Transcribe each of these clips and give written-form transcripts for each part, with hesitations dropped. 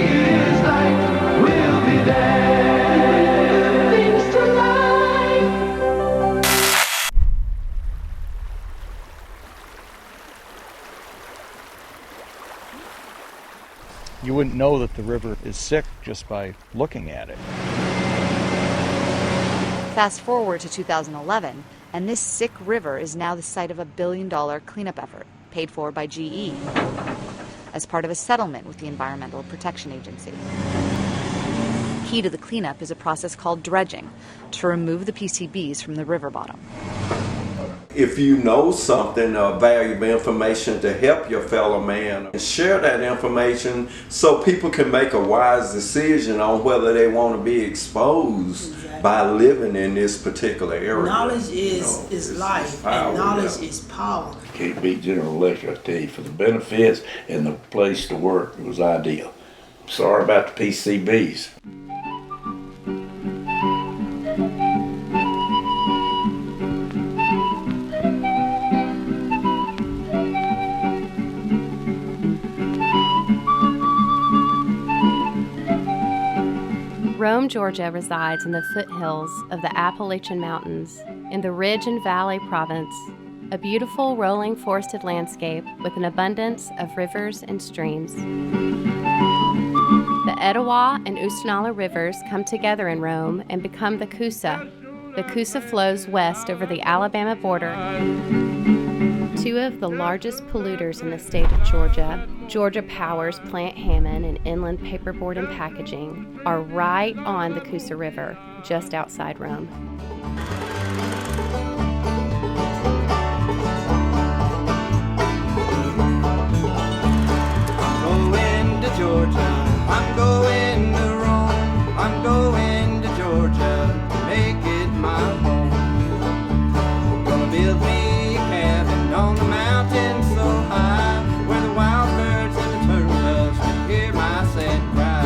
Feels like we'll be there. Things to life. You wouldn't know that the river is sick just by looking at it. Fast forward to 2011, and this sick river is now the site of a $1 billion cleanup effort, paid for by GE, as part of a settlement with the Environmental Protection Agency. Key to the cleanup is a process called dredging, to remove the PCBs from the river bottom. If you know something of valuable information to help your fellow man, share that information so people can make a wise decision on whether they want to be exposed by living in this particular area. Knowledge is life, and knowledge is power. Can't beat General Electric, I tell you. For the benefits and the place to work, it was ideal. Sorry about the PCBs. Rome, Georgia resides in the foothills of the Appalachian Mountains in the Ridge and Valley Province, a beautiful rolling forested landscape with an abundance of rivers and streams. The Etowah and Oostenala rivers come together in Rome and become the Coosa. The Coosa flows west over the Alabama border. Two of the largest polluters in the state of Georgia, Georgia Power's Plant Hammond and Inland Paperboard and Packaging, are right on the Coosa River, just outside Rome. I'm going to Georgia, I'm going to Rome, I'm going to Georgia to make it my home. Gonna build me a cabin on the mountain so high, where the wild birds and the turtle doves can hear my sad cry.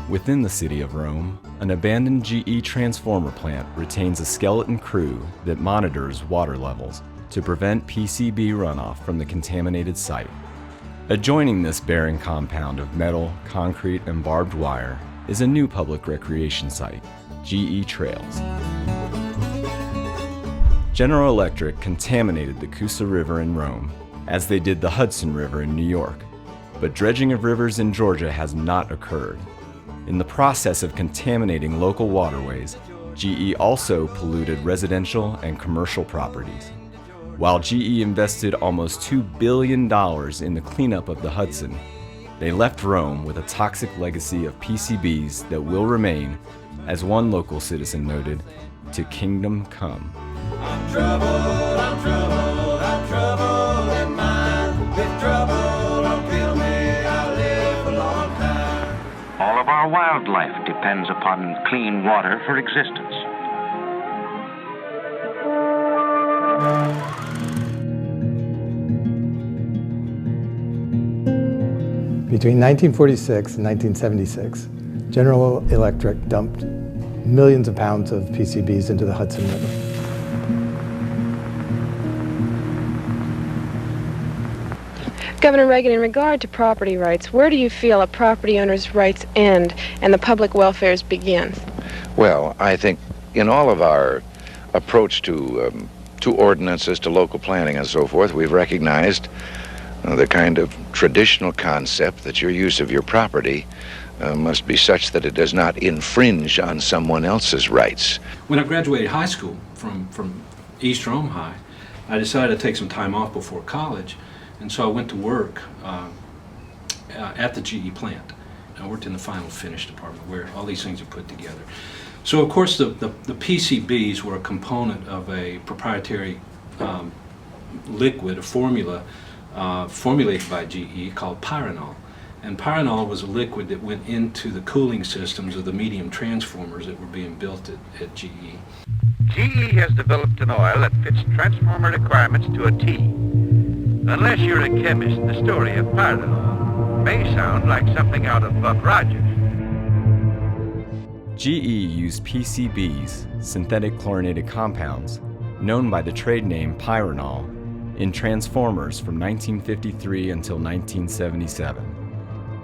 Within the city of Rome, an abandoned GE transformer plant retains a skeleton crew that monitors water levels to prevent PCB runoff from the contaminated site. Adjoining this barren compound of metal, concrete, and barbed wire is a new public recreation site, GE Trails. General Electric contaminated the Coosa River in Rome, as they did the Hudson River in New York, but dredging of rivers in Georgia has not occurred. In the process of contaminating local waterways, GE also polluted residential and commercial properties. While GE invested almost $2 billion in the cleanup of the Hudson, they left Rome with a toxic legacy of PCBs that will remain, as one local citizen noted, to kingdom come. I'm troubled, I'm troubled, I'm troubled in mind. If trouble don't kill me, I'll live a long time. All of our wildlife depends upon clean water for existence. Between 1946 and 1976, General Electric dumped millions of pounds of PCBs into the Hudson River. Governor Reagan, in regard to property rights, where do you feel a property owner's rights end and the public welfare's begin? Well, I think in all of our approach to ordinances, to local planning and so forth, we've recognized the kind of traditional concept that your use of your property must be such that it does not infringe on someone else's rights. When I graduated high school from East Rome High, I decided to take some time off before college, and so I went to work at the GE plant. I worked in the final finish department where all these things are put together. So of course the PCBs were a component of a proprietary liquid, a formula formulated by GE called pyranol. And pyranol was a liquid that went into the cooling systems of the medium transformers that were being built at GE. GE has developed an oil that fits transformer requirements to a T. Unless you're a chemist, the story of pyranol may sound like something out of Buck Rogers. GE used PCBs, synthetic chlorinated compounds, known by the trade name pyranol, in transformers from 1953 until 1977.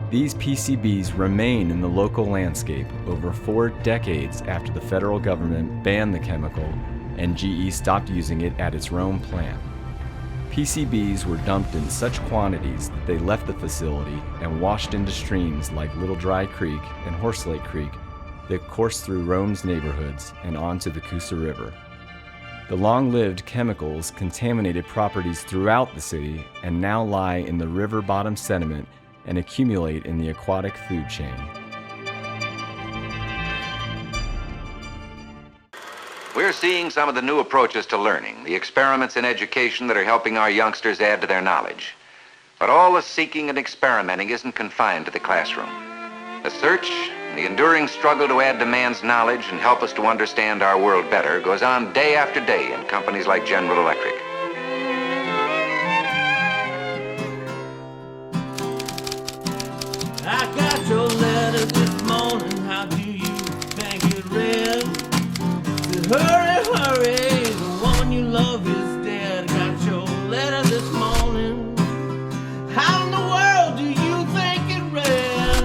These PCBs remain in the local landscape over 4 decades after the federal government banned the chemical and GE stopped using it at its Rome plant. PCBs were dumped in such quantities that they left the facility and washed into streams like Little Dry Creek and Horse Lake Creek that coursed through Rome's neighborhoods and onto the Coosa River. The long-lived chemicals contaminated properties throughout the city and now lie in the river bottom sediment and accumulate in the aquatic food chain. We're seeing some of the new approaches to learning, the experiments in education that are helping our youngsters add to their knowledge. But all the seeking and experimenting isn't confined to the classroom. The search, the enduring struggle to add to man's knowledge and help us to understand our world better goes on day after day in companies like General Electric. I got your letter this morning, how do you think it read? Said, hurry, hurry, the woman you love is dead. Got your letter this morning, how in the world do you think it read?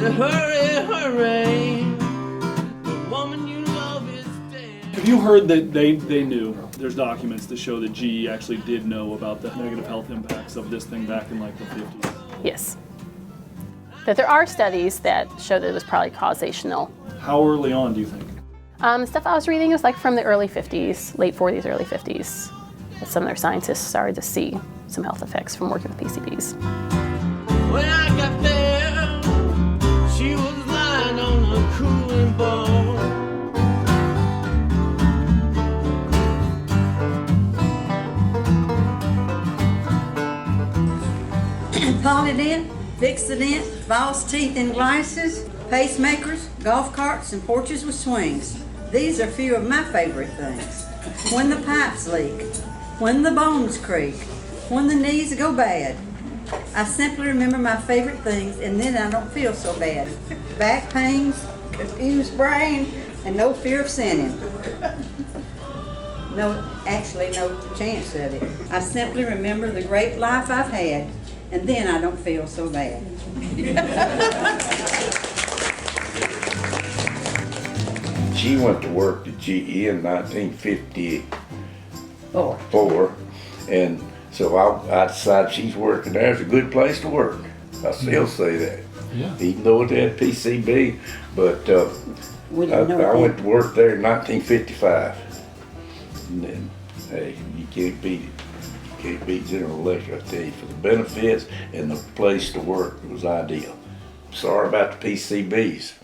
Said, hurry, hurry, the woman you love is dead. Have you heard that they knew? There's documents that show that GE actually did know about the negative health impacts of this thing back in like the 50s. Yes. But there are studies that show that it was probably causational. How early on do you think? The stuff I was reading was like from the early 50s, late 40s, early 50s. Some of their scientists started to see some health effects from working with PCBs. When I got there, she was lying on a cooling board. Polydent, Fixodent, false teeth in glasses, pacemakers, golf carts, and porches with swings. These are few of my favorite things. When the pipes leak, when the bones creak, when the knees go bad. I simply remember my favorite things and then I don't feel so bad. Back pains, confused brain, and no fear of sinning. No chance of it. I simply remember the great life I've had, and then I don't feel so bad. She went to work at GE in 1954, and so I decided she's working there. It's a good place to work. I still say that. Yeah. Even though it had PCB, but I went to work there in 1955. And then, hey, you can't beat it. You can't beat General Electric, I tell you. For the benefits and the place to work, it was ideal. Sorry about the PCBs.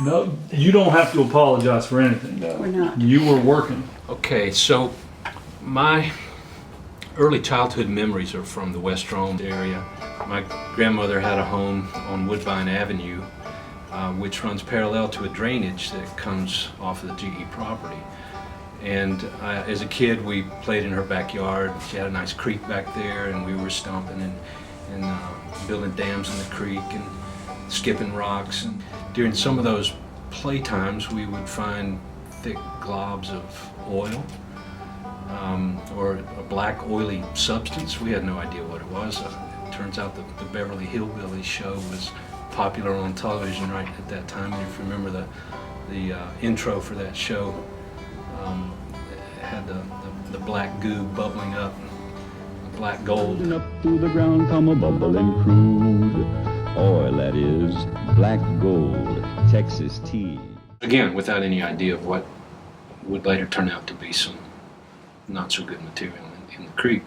No, you don't have to apologize for anything. No. We're not. You were working. Okay, so my early childhood memories are from the West Rome area. My grandmother had a home on Woodbine Avenue, which runs parallel to a drainage that comes off of the GE property. And as a kid, we played in her backyard. She had a nice creek back there, and we were stomping and building dams in the creek and skipping rocks. And during some of those playtimes, we would find thick globs of oil or a black oily substance. We had no idea what it was. It turns out that the Beverly Hillbillies show was popular on television right at that time. And if you remember the intro for that show, it had the black goo bubbling up, the black gold. And up through the ground come a bubbling crude oil, that is black gold, Texas tea. Again, without any idea of what would later turn out to be some not so good material in the creek.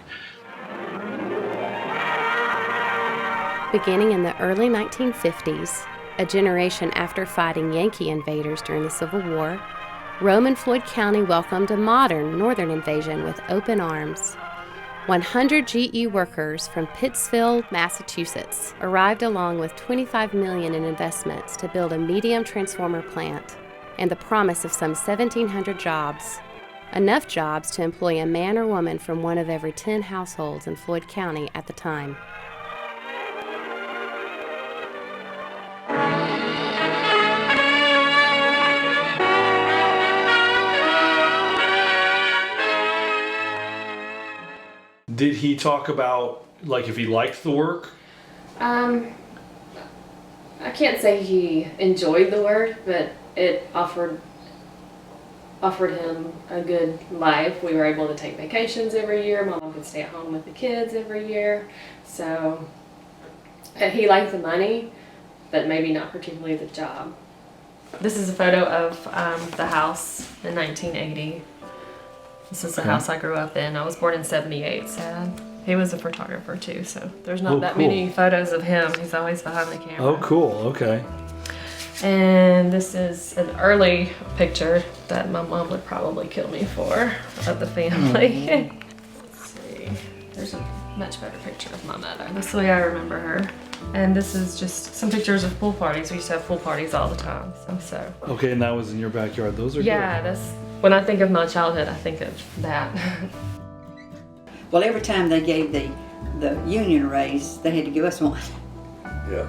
Beginning in the early 1950s, a generation after fighting Yankee invaders during the Civil War, Rome and Floyd County welcomed a modern northern invasion with open arms. 100 GE workers from Pittsfield, Massachusetts, arrived along with $25 million in investments to build a medium transformer plant and the promise of some 1,700 jobs. Enough jobs to employ a man or woman from one of every 10 households in Floyd County at the time. Did he talk about, like, if he liked the work? I can't say he enjoyed the work, but it offered him a good life. We were able to take vacations every year. My mom could stay at home with the kids every year. So he liked the money, but maybe not particularly the job. This is a photo of the house in 1980. This is the house I grew up in. I was born in 78, so he was a photographer too, so there's not that many photos of him. He's always behind the camera. Oh, cool. Okay. And this is an early picture that my mom would probably kill me for, of the family. Let's see. There's a much better picture of my mother. That's the way I remember her. And this is just some pictures of pool parties. We used to have pool parties all the time. So. Okay, and that was in your backyard. Those are good. That's when I think of my childhood, I think of that. Well, every time they gave the union a raise, they had to give us one. Yeah.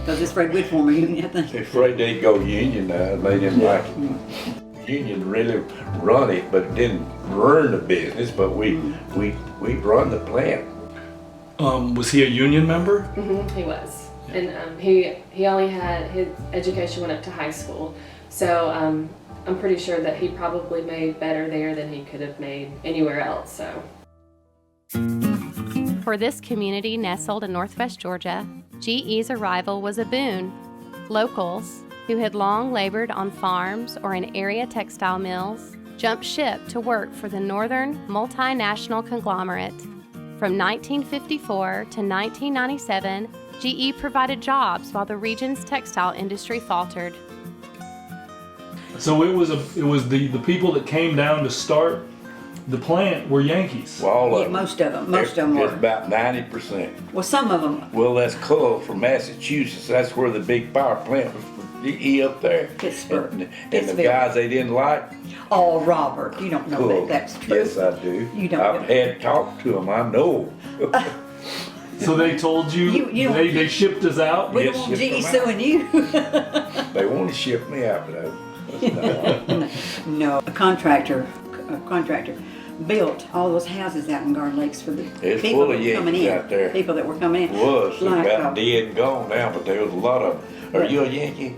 Because they're afraid we'd form a union, I think. They're afraid they'd go union now. They didn't like it. Union really run it, but it didn't run the business, but we run the plant. Was he a union member? He was. Yeah. And he only had, his education went up to high school. So I'm pretty sure that he probably made better there than he could have made anywhere else, so. For this community nestled in northwest Georgia, GE's arrival was a boon. Locals, who had long labored on farms or in area textile mills, jumped ship to work for the northern multinational conglomerate. From 1954 to 1997, GE provided jobs while the region's textile industry faltered. So it was the people that came down to start the plant were Yankees. Well, all of them. Most of them were. Just about 90%. Well, some of them. Well, that's Coosa from Massachusetts. That's where the big power plant was for GE up there. Pittsburgh. And the guys they didn't like. Oh, Robert, you don't know that. That's true. Yes, I do. You don't. I've had talked to them. I know. So they told you, they shipped us out? We don't want GE suing you. They want to ship me out, but no. A contractor built all those houses out in Garden Lakes for the people that were coming in. Out there. People that were coming in. It was. They're about dead and gone now, but there was a lot of them. Are you a Yankee?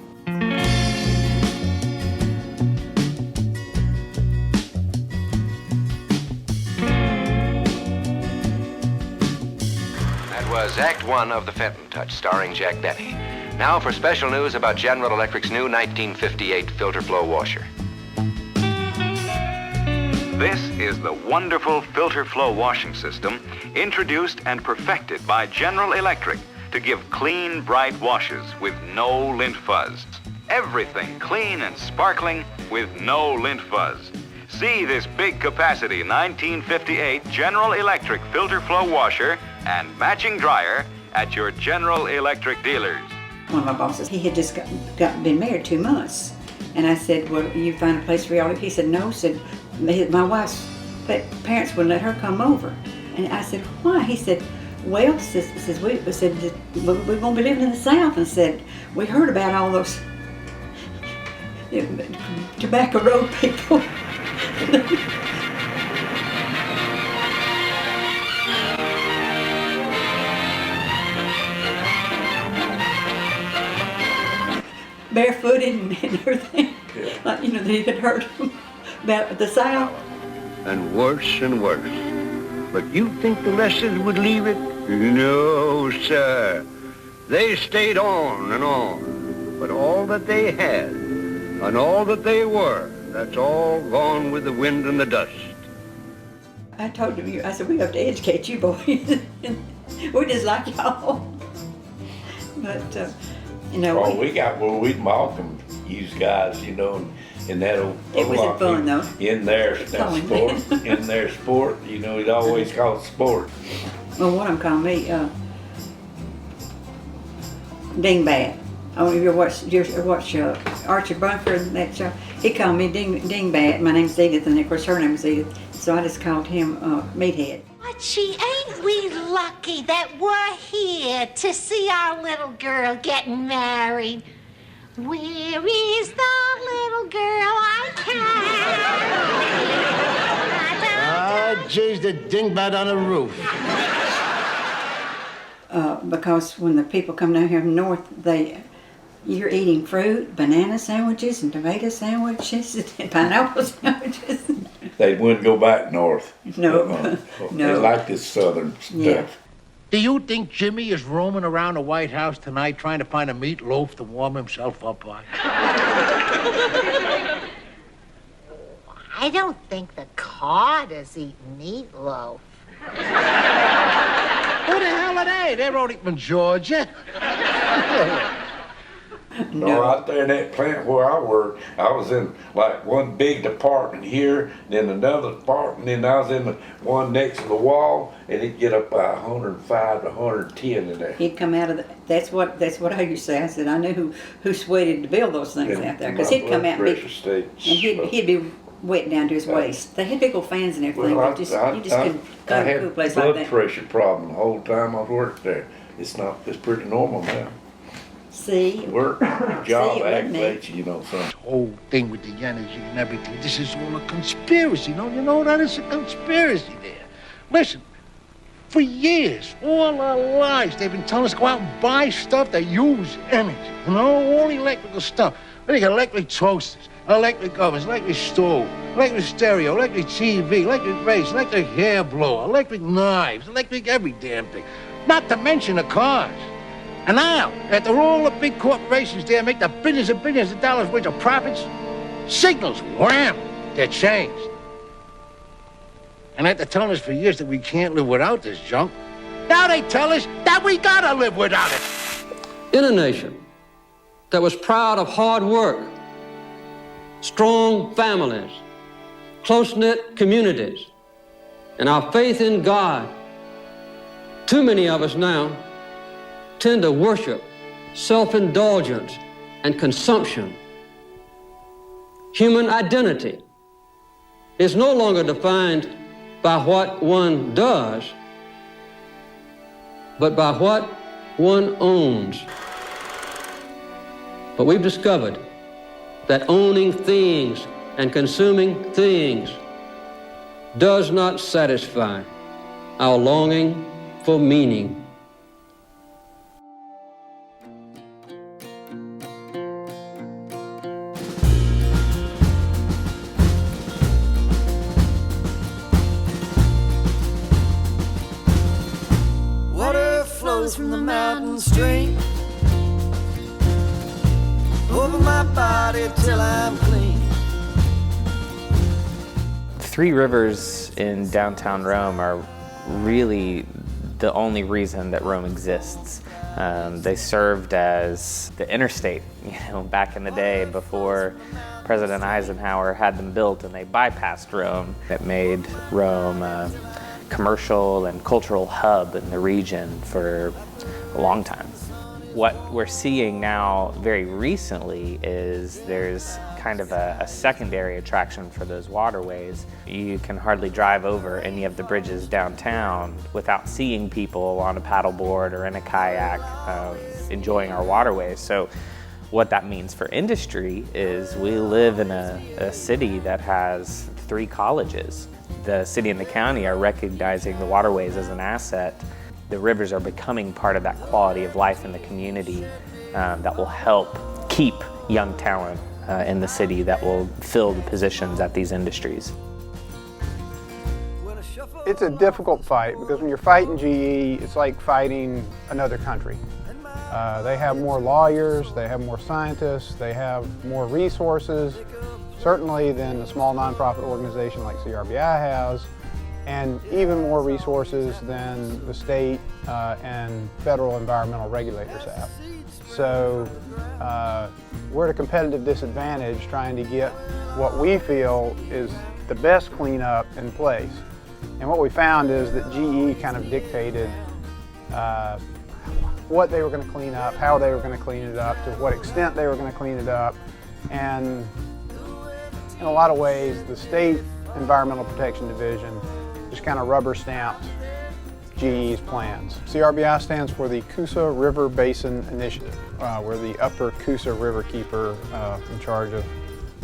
That was Act 1 of The Fenton Touch, starring Jack Benny. Now for special news about General Electric's new 1958 filter flow washer. This is the wonderful filter flow washing system introduced and perfected by General Electric to give clean, bright washes with no lint fuzz. Everything clean and sparkling with no lint fuzz. See this big capacity 1958 General Electric filter flow washer and matching dryer at your General Electric dealers. One of my bosses, he had just been married 2 months. And I said, well, you find a place for y'all? He said, no. Said, my wife's parents wouldn't let her come over. And I said, why? He said, well, we're going to be living in the South. And said, we heard about all those Tobacco Road people. Barefooted and everything. Yeah. Like, they had heard about the South. And worse and worse. But you think the rest of us would leave it? No, sir. They stayed on and on. But all that they had and all that they were, that's all gone with the wind and the dust. I told him, I said, we have to educate you boys. We're just like y'all. But, we'd mock them, use guys, in that old. It wasn't fun though. In their sport, he'd always call it sport. Well, one of them called me Dingbat. I don't know if you watch Archie Bunker and that show. He called me Dingbat. My name's Edith, and of course her name was Edith. So I just called him Meathead. Archie, ain't we lucky that we're here to see our little girl getting married? Where is the little girl I Jay's the dingbat on the roof. Because when the people come down here north, you're eating fruit, banana sandwiches, and tomato sandwiches, and pineapple sandwiches. They wouldn't go back north. No, They like this southern stuff. Yeah. Do you think Jimmy is roaming around the White House tonight trying to find a meatloaf to warm himself up by? I don't think the Carters eat meatloaf. Who the hell are they? They're only from Georgia. No, right there in that plant where I worked, I was in like one big department here, then another department, then I was in the one next to the wall, and it'd get up by 105 to 110 in there. He'd come out of that's what I used to say. I said I knew who sweated to build those things out there, because he'd come out and he'd be wet down to his waist. They had big old fans and everything. Well, you just couldn't go to a place blood like that. pressure problem the whole time I worked there. It's pretty normal now. See? Work, job activates, you know, son. This whole thing with the energy and everything, this is all a conspiracy. You know that is a conspiracy there. Listen, for years, all our lives, they've been telling us to go out and buy stuff that use energy. You know, all electrical stuff. They got electric toasters, electric ovens, electric stove, electric stereo, electric TV, electric bass, electric hair blower, electric knives, electric every damn thing. Not to mention the cars. And now, after all the big corporations there make the billions and billions of dollars worth of profits, signals, wham, they're changed. And after telling us for years that we can't live without this junk, now they tell us that we gotta live without it. In a nation that was proud of hard work, strong families, close-knit communities, and our faith in God, too many of us now tend to worship self-indulgence and consumption. Human identity is no longer defined by what one does, but by what one owns. But we've discovered that owning things and consuming things does not satisfy our longing for meaning. From the mountain stream over my body till I'm clean. Three rivers in downtown Rome are really the only reason that Rome exists. They served as the interstate, back in the day before President Eisenhower had them built, and they bypassed Rome. It made Rome a commercial and cultural hub in the region for a long time. What we're seeing now very recently is there's kind of a secondary attraction for those waterways. You can hardly drive over any of the bridges downtown without seeing people on a paddleboard or in a kayak enjoying our waterways. So what that means for industry is we live in a city that has 3 colleges. The city and the county are recognizing the waterways as an asset. The rivers are becoming part of that quality of life in the community that will help keep young talent in the city that will fill the positions at these industries. It's a difficult fight because when you're fighting GE, it's like fighting another country. They have more lawyers, they have more scientists, they have more resources, certainly than a small nonprofit organization like CRBI has, and even more resources than the state and federal environmental regulators have. So we're at a competitive disadvantage trying to get what we feel is the best cleanup in place. And what we found is that GE kind of dictated what they were going to clean up, how they were going to clean it up, to what extent they were going to clean it up, and in a lot of ways the state Environmental Protection Division just kind of rubber stamped GE's plans. CRBI stands for the Coosa River Basin Initiative. We're the upper Coosa River keeper in charge of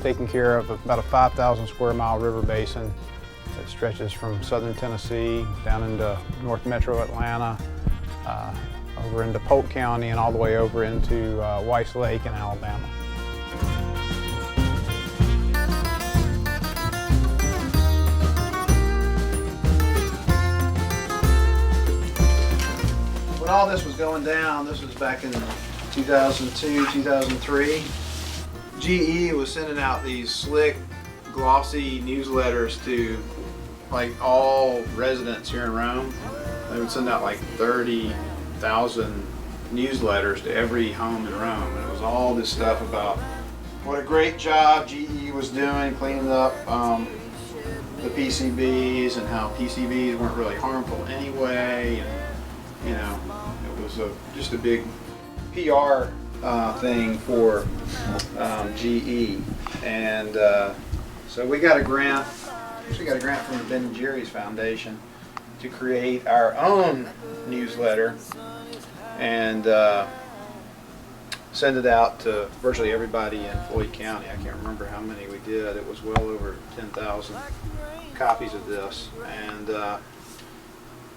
taking care of about a 5,000 square mile river basin that stretches from southern Tennessee down into north metro Atlanta, over into Polk County, and all the way over into Weiss Lake in Alabama. When all this was going down, this was back in 2002, 2003, GE was sending out these slick, glossy newsletters to like all residents here in Rome. They would send out like 30,000 newsletters to every home in Rome. And it was all this stuff about what a great job GE was doing cleaning up the PCBs and how PCBs weren't really harmful anyway. And, you know, it was just a big PR thing for GE. And so we got a grant. Actually got a grant from the Ben & Jerry's Foundation to create our own newsletter and send it out to virtually everybody in Floyd County. I can't remember how many we did. It was well over 10,000 copies of this. And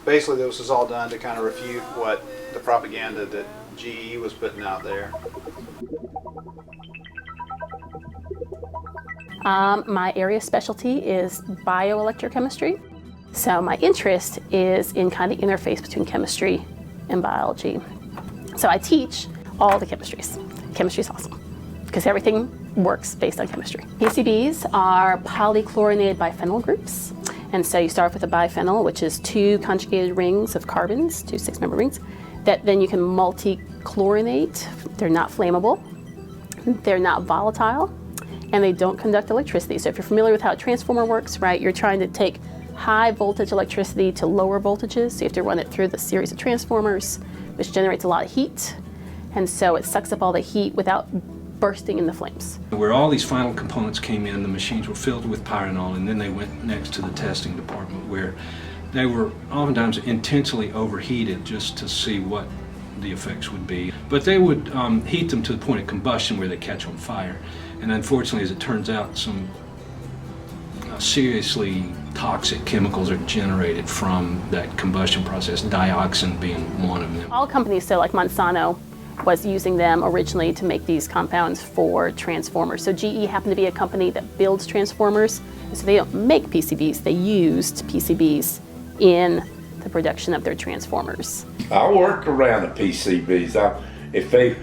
basically this was all done to kind of refute what the propaganda that GE was putting out there. My area specialty is bioelectrochemistry. So my interest is in kind of interface between chemistry and biology. So I teach all the chemistries. Chemistry is awesome because everything works based on chemistry. PCBs are polychlorinated biphenyl groups. And so you start with a biphenyl, which is 2 conjugated rings of carbons, 2 6-member rings, that then you can multi-chlorinate. They're not flammable, they're not volatile, and they don't conduct electricity. So if you're familiar with how a transformer works, right, you're trying to take high voltage electricity to lower voltages. So you have to run it through the series of transformers, which generates a lot of heat. And so it sucks up all the heat without bursting into flames. Where all these final components came in, the machines were filled with pyranol, and then they went next to the testing department where they were oftentimes intensely overheated just to see what the effects would be. But they would heat them to the point of combustion where they catch on fire. And unfortunately, as it turns out, some seriously toxic chemicals are generated from that combustion process, dioxin being one of them. All companies, so like Monsanto, was using them originally to make these compounds for transformers. So GE happened to be a company that builds transformers. So they don't make PCBs, they used PCBs in the production of their transformers. I work around the PCBs. If they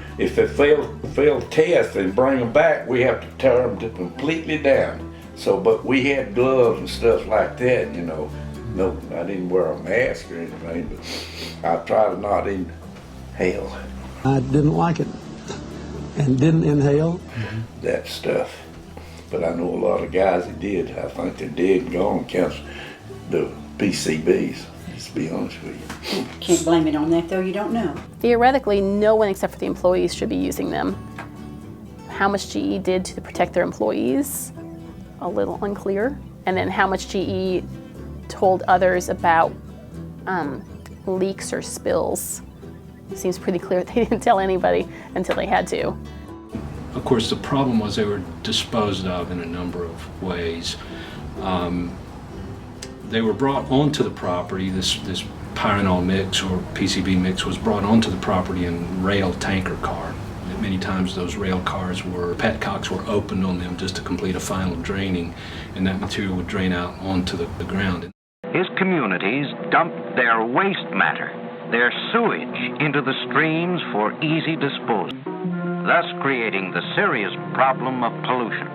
fail tests and bring them back, we have to tear them completely down. So, but we had gloves and stuff like that, you know. No, I didn't wear a mask or anything, but I try to not inhale. I didn't like it and didn't inhale that stuff. But I know a lot of guys that did. I think they're dead and gone counts the PCBs, just to be honest with you. Can't blame it on that though, you don't know. Theoretically, no one except for the employees should be using them. How much GE did to protect their employees, a little unclear. And then how much GE told others about leaks or spills. Seems pretty clear they didn't tell anybody until they had to. Of course, the problem was they were disposed of in a number of ways. They were brought onto the property. This pyranol mix or PCB mix was brought onto the property in rail tanker car. Many times those rail cars petcocks were opened on them just to complete a final draining, and that material would drain out onto the ground. His communities dumped their waste matter, their sewage, into the streams for easy disposal, thus creating the serious problem of pollution.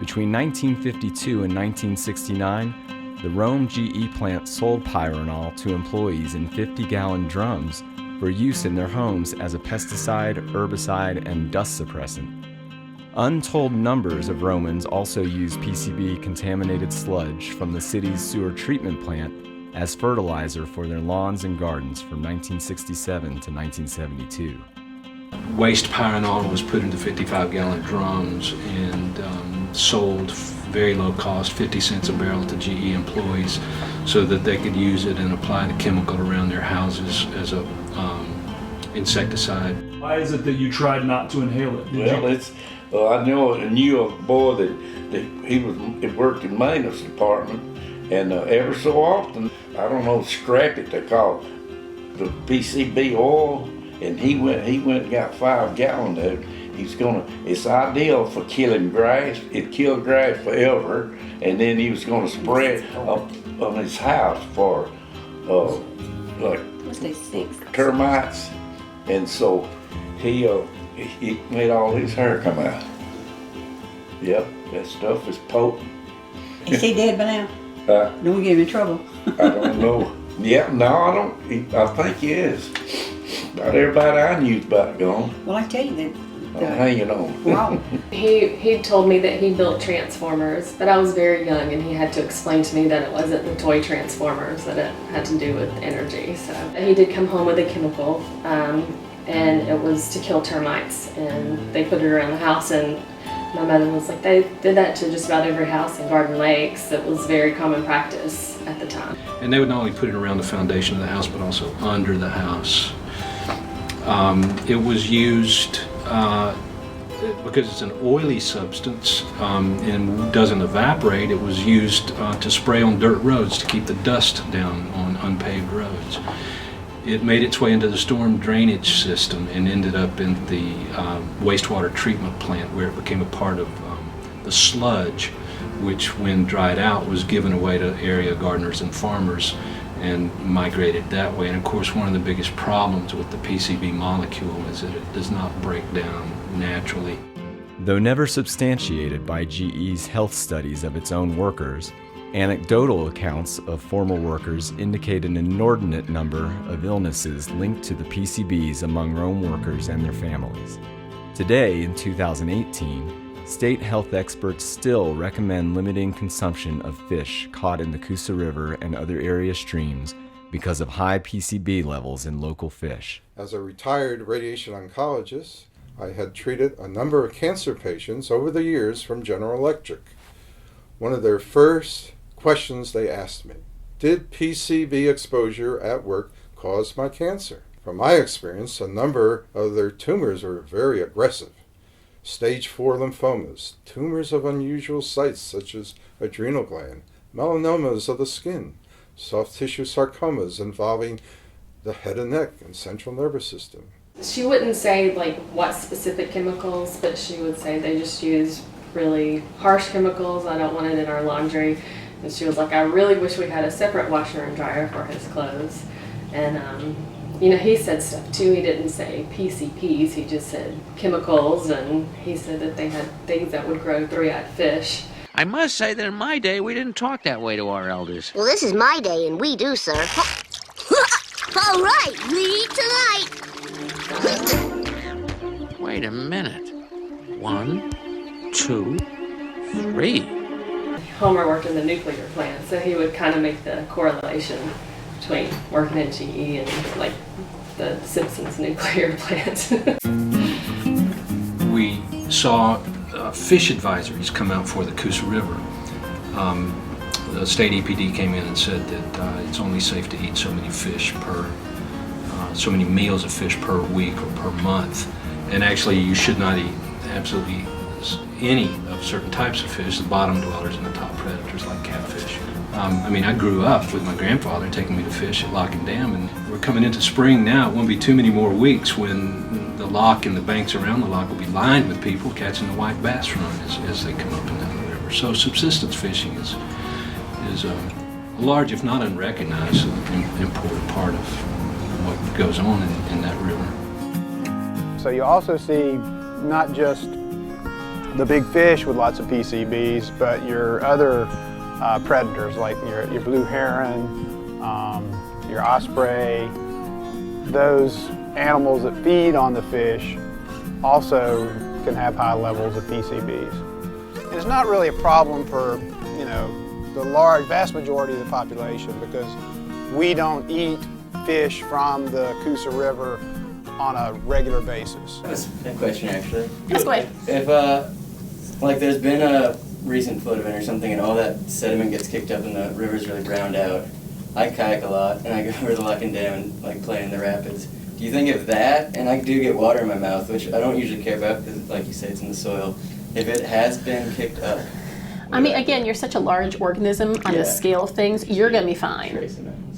Between 1952 and 1969, the Rome GE plant sold pyranol to employees in 50-gallon drums for use in their homes as a pesticide, herbicide, and dust suppressant. Untold numbers of Romans also used PCB-contaminated sludge from the city's sewer treatment plant as fertilizer for their lawns and gardens from 1967 to 1972. Waste pyranol was put into 55-gallon drums and sold very low cost, 50 cents a barrel to GE employees so that they could use it and apply the chemical around their houses as a insecticide. Why is it that you tried not to inhale it? I knew a boy that he worked in maintenance department, And ever so often, I don't know, scrap it, they call it, the PCB oil, and he went and got 5 gallons of it. It's ideal for killing grass. It killed grass forever, and then he was gonna spray it up on his house for like termites, and so he made all his hair come out. Yep, that stuff is potent. Is he dead by now? Don't get him in trouble. I don't know. Yeah, no, I don't. I think he is. About everybody I knew's about gone. Well, I tell you that. I'm hanging on. Wow. He told me that he built transformers, but I was very young and he had to explain to me that it wasn't the toy transformers, that it had to do with energy. So he did come home with a chemical, and it was to kill termites, and they put it around the house, and my mother was like, they did that to just about every house in Garden Lakes. It was very common practice at the time. And they would not only put it around the foundation of the house, but also under the house. It was used because it's an oily substance and doesn't evaporate. It was used to spray on dirt roads to keep the dust down on unpaved roads. It made its way into the storm drainage system and ended up in the wastewater treatment plant, where it became a part of the sludge, which when dried out was given away to area gardeners and farmers and migrated that way. And of course, one of the biggest problems with the PCB molecule is that it does not break down naturally. Though never substantiated by GE's health studies of its own workers, anecdotal accounts of former workers indicate an inordinate number of illnesses linked to the PCBs among Rome workers and their families. Today, in 2018, state health experts still recommend limiting consumption of fish caught in the Coosa River and other area streams because of high PCB levels in local fish. As a retired radiation oncologist, I had treated a number of cancer patients over the years from General Electric. One of their first questions they asked me, did PCB exposure at work cause my cancer? From my experience, a number of their tumors were very aggressive. Stage 4 lymphomas, tumors of unusual sites such as adrenal gland, melanomas of the skin, soft tissue sarcomas involving the head and neck and central nervous system. She wouldn't say like what specific chemicals, but she would say they just use really harsh chemicals. I don't want it in our laundry. And she was like, I really wish we had a separate washer and dryer for his clothes. And you know, he said stuff too. He didn't say PCPs, he just said chemicals, and he said that they had things that would grow 3-eyed fish. I must say that in my day, we didn't talk that way to our elders. Well, this is my day, and we do, sir. All right, lead tonight. Wait a minute. 1, 2, 3. Homer worked in the nuclear plant, so he would kind of make the correlation between working at GE and like the Simpsons nuclear plant. We saw fish advisories come out for the Coosa River. The state EPD came in and said that it's only safe to eat so many fish so many meals of fish per week or per month. And actually you should not eat absolutely any of certain types of fish, the bottom dwellers and the top predators like catfish. I mean, I grew up with my grandfather taking me to fish at Lock and Dam, and we're coming into spring now. It won't be too many more weeks when the lock and the banks around the lock will be lined with people catching the white bass run as they come up and down the river. So subsistence fishing is a large, if not unrecognized, important part of what goes on in that river. So you also see not just the big fish with lots of PCBs, but your other predators like your blue heron, your osprey. Those animals that feed on the fish also can have high levels of PCBs. And it's not really a problem for, you know, the vast majority of the population, because we don't eat fish from the Coosa River on a regular basis. That's a question, actually. Yes, go ahead. If, like, there's been a recent flood event or something and all that sediment gets kicked up and the river's really browned out, I kayak a lot and I go over to Lock and Dam and, like, play in the rapids. Do you think if that, and I do get water in my mouth, which I don't usually care about because, like you say, it's in the soil, if it has been kicked up, I mean, again, you're such a large organism on the scale of things, you're going to be fine.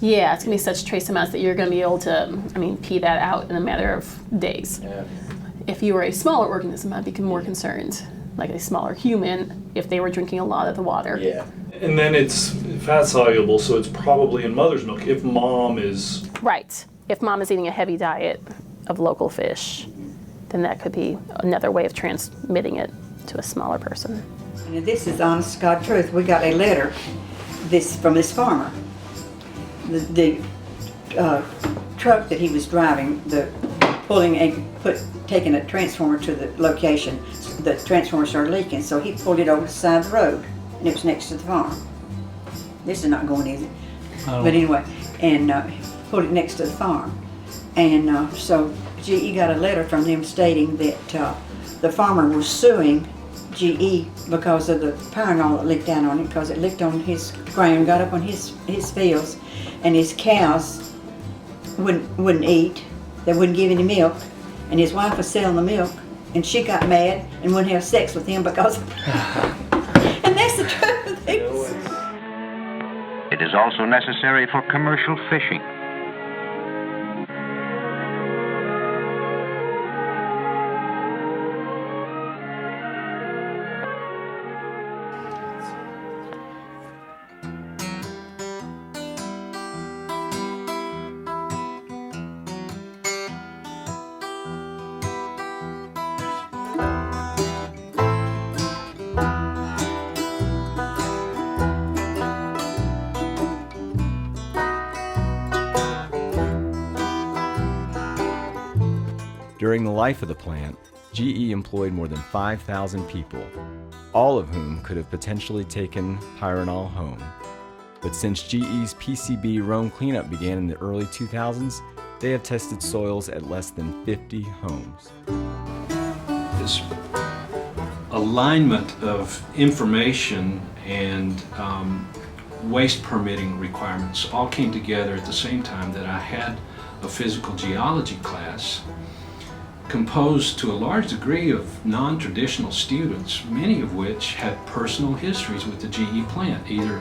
Yeah, it's going to be such trace amounts that you're going to be able to, pee that out in a matter of days. Yeah. If you were a smaller organism, I'd be more concerned, like a smaller human, if they were drinking a lot of the water. Yeah. And then it's fat soluble, so it's probably in mother's milk. If mom is... Right. If mom is eating a heavy diet of local fish, then that could be another way of transmitting it to a smaller person. And this is honest to God truth. We got a letter from this farmer. The truck that he was driving, taking a transformer to the location, the transformer started leaking, so he pulled it over to the side of the road, and it was next to the farm. This is not going easy. Oh. But anyway, and pulled it next to the farm. And so GE got a letter from them stating that the farmer was suing GE because of the powering oil that leaked down on it, because it leaked on his ground, got up on his fields, and his cows wouldn't eat. They wouldn't give any milk, and his wife was selling the milk, and she got mad and wouldn't have sex with him because of and that's the truth. It is also necessary for commercial fishing. During the life of the plant, GE employed more than 5,000 people, all of whom could have potentially taken pyranol home. But since GE's PCB Rome cleanup began in the early 2000s, they have tested soils at less than 50 homes. This alignment of information and waste permitting requirements all came together at the same time that I had a physical geology class composed to a large degree of non-traditional students, many of which had personal histories with the GE plant, either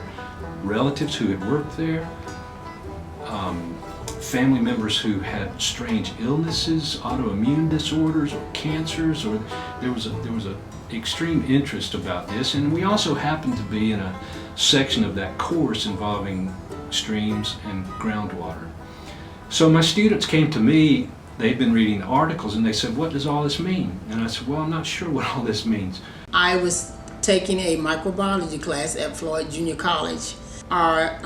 relatives who had worked there, family members who had strange illnesses, autoimmune disorders, or cancers, or there was a extreme interest about this. And we also happened to be in a section of that course involving streams and groundwater. So my students came to me. They'd been reading the articles and they said, "What does all this mean?" And I said, "Well, I'm not sure what all this means." I was taking a microbiology class at Floyd Junior College. Our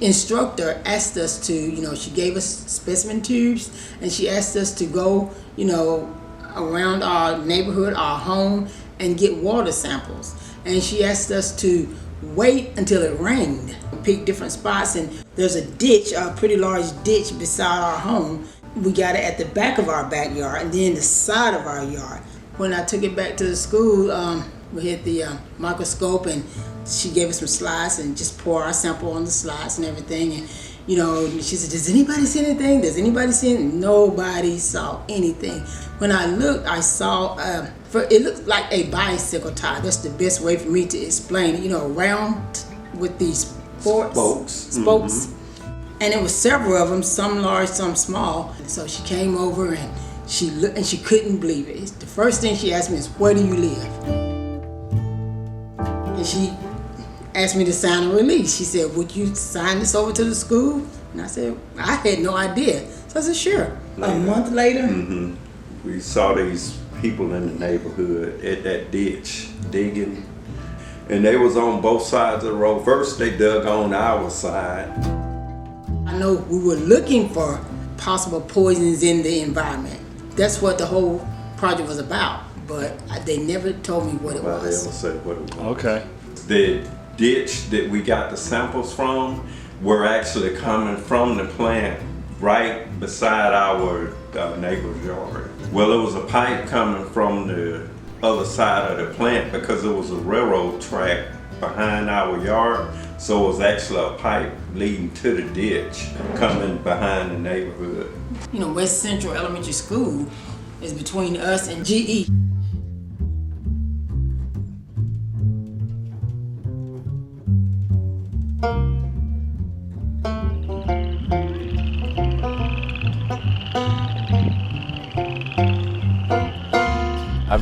instructor asked us to, she gave us specimen tubes, and she asked us to go, around our neighborhood, our home, and get water samples. And she asked us to wait until it rained, pick different spots, and there's a ditch, a pretty large ditch beside our home. We got it at the back of our backyard and then the side of our yard. When I took it back to the school, we had the microscope, and she gave us some slides and just pour our sample on the slides and everything. And she said, "Does anybody see anything? Does anybody see anything?" Nobody saw anything. When I looked, I saw, it looked like a bicycle tire. That's the best way for me to explain it. Round with these spokes. Mm-hmm. And there was several of them, some large, some small. So she came over and she looked, and she couldn't believe it. The first thing she asked me is, "Where do you live?" And she asked me to sign a release. She said, "Would you sign this over to the school?" And I said, I had no idea. So I said, "Sure." A month later, we saw these people in the neighborhood at that ditch digging, and they was on both sides of the road. First they dug on our side. I know we were looking for possible poisons in the environment. That's what the whole project was about, but they never told me what it was. They never said what it was. Okay. The ditch that we got the samples from were actually coming from the plant right beside our neighbor's yard. Well, it was a pipe coming from the other side of the plant because it was a railroad track behind our yard. So it was actually a pipe leading to the ditch coming behind the neighborhood. West Central Elementary School is between us and GE. I've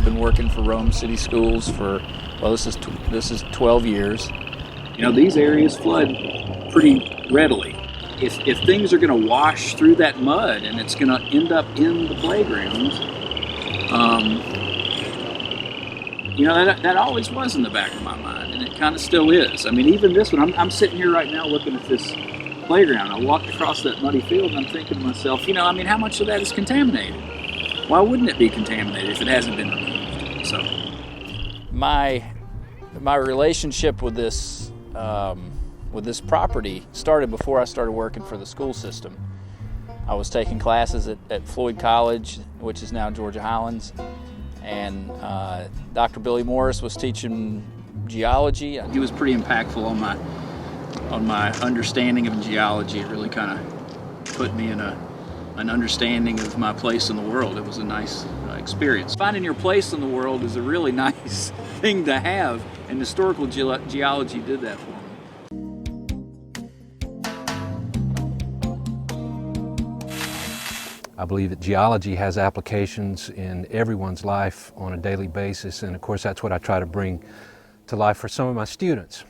been working for Rome City Schools for, well, this is 12 years. You know, these areas flood pretty readily. If things are going to wash through that mud and it's going to end up in the playgrounds, you know, that always was in the back of my mind, and it kind of still is. I mean, even this one, I'm sitting here right now looking at this playground. I walked across that muddy field and I'm thinking to myself, you know, I mean, how much of that is contaminated? Why wouldn't it be contaminated if it hasn't been removed? So, my relationship with this property started before I started working for the school system. I was taking classes at Floyd College, which is now Georgia Highlands, and Dr. Billy Morris was teaching geology. He was pretty impactful on my understanding of geology. It really kind of put me in an understanding of my place in the world. It was a nice experience. Finding your place in the world is a really nice thing to have, and historical geology did that for me. I believe that geology has applications in everyone's life on a daily basis, and of course that's what I try to bring to life for some of my students.